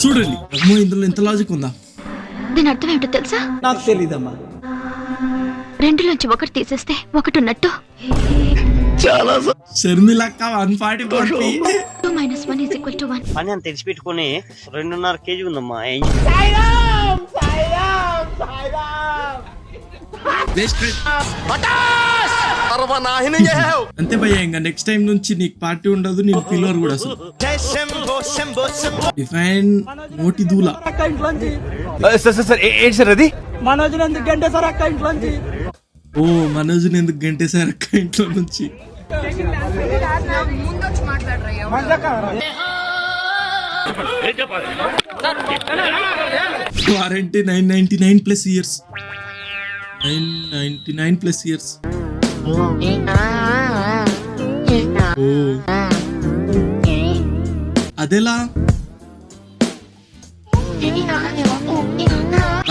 చూడండి అమ్మో ఇందులో ఎంత లాజిక్ ఉందా. దీని అర్థం ఏమిటో తెలుసా? నాకు తెలీదమ్మా. రెండులోంచి ఒకటి తీసేస్తే ఒకటి ఉన్నట్టు. షర్మిలక్క 144 2 - 1 = 1. అని అని తెలిసి పెట్టుకుని 2.5 kg ఉందమ్మా. అంతే భయ్యా, ఇంకా నెక్స్ట్ టైం నుంచి నీకు పార్టీ ఉండదు, నీకు పిలవరు కూడా అసలు. డిఫైన్ నోటి దూల అది మనోజ్ ఎందుకు గంటేశారు అక్క ఇంట్లోంచి? ఓ మనోజ్ని ఎందుకు గంటేశారు అక్క ఇంట్లో నుంచి? Warranty 999+ years. 999+ ఇయర్స్. ఓ అదెలా?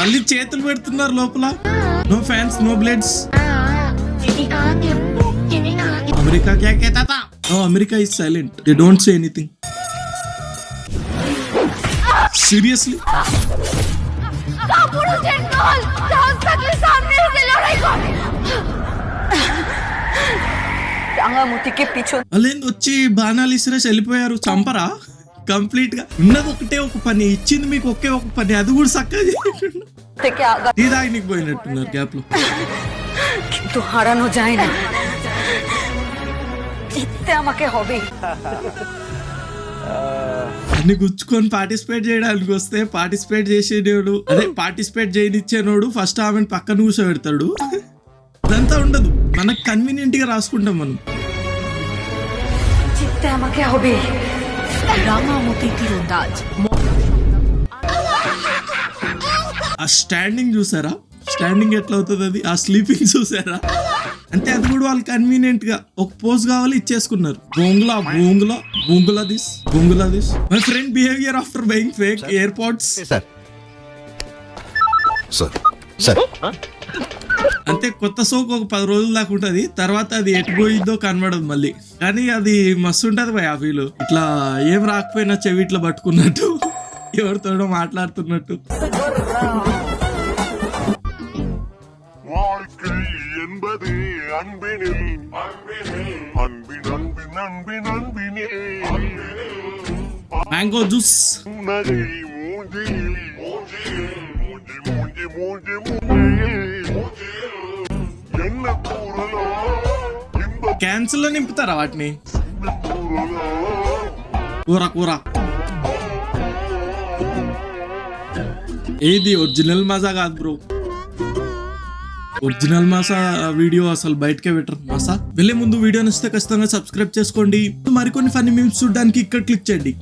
మళ్ళీ చేతులు పెడుతున్నారు లోపల. No fans, no blades. America క్యా कहता था? No, America is silent. They don't say anything. Seriously? అలేంది వచ్చి బాణాలు ఇసిరేసి వెళ్ళిపోయారు. చంపరా కంప్లీట్ గా? ఉన్నది ఒకటే ఒక పని, ఇచ్చింది మీకు ఒకే ఒక పని, అది కూడా చక్కగా చేయకుండా టీ తాగినికి పోయినట్టున్నారు గ్యాప్ లో. అన్ని గుచ్చుకొని పార్టిసిపేట్ చేయడానికి వస్తే పార్టిసిపేట్ చేసేవాడు, అదే పార్టిసిపేట్ చేయనిచ్చేనోడు ఫస్ట్ ఆమెను పక్కన కూర్చోబెడతాడు. అదంతా ఉండదు, మనకు కన్వీనియంట్ గా రాసుకుంటాం మనం. ఆ స్టాండింగ్ చూసారా? స్టాండింగ్ ఎట్లా అవుతుంది అది? ఆ స్లీపింగ్ చూసారా? అంటే అది కూడా వాళ్ళు కన్వీనియంట్ గా ఒక పోజ్ కావాలి ఇచ్చేసుకున్నారు. బొంగులా this my friend behaviour after buying fake airports. అంతే, కొత్త సోక్ ఒక 10 రోజుల దాకా ఉంటది, తర్వాత అది ఎటు పోయిద్దో కనబడదు మళ్ళీ. కానీ అది మస్తు ఉంటది భయ్ ఆ ఫీల్. ఇట్లా ఏం రాకపోయినా చెవి ఇట్లా పట్టుకున్నట్టు, ఎవరితోనో మాట్లాడుతున్నట్టు. Mango juice. క్యాన్సిల్ లో నింపుతారా వాటిని? కూర ఏది ఒరిజినల్ మజా కాదు బ్రో. ఒరిజినల్ మాసా వీడియో అసలు బయటకే బెటర్. మాసా వెళ్ళే ముందు వీడియో నచ్చితే ఖచ్చితంగా సబ్స్క్రైబ్ చేసుకోండి. మరికొన్ని ఫన్నీ మీమ్స్ చూడడానికి ఇక్కడ క్లిక్ చేయండి.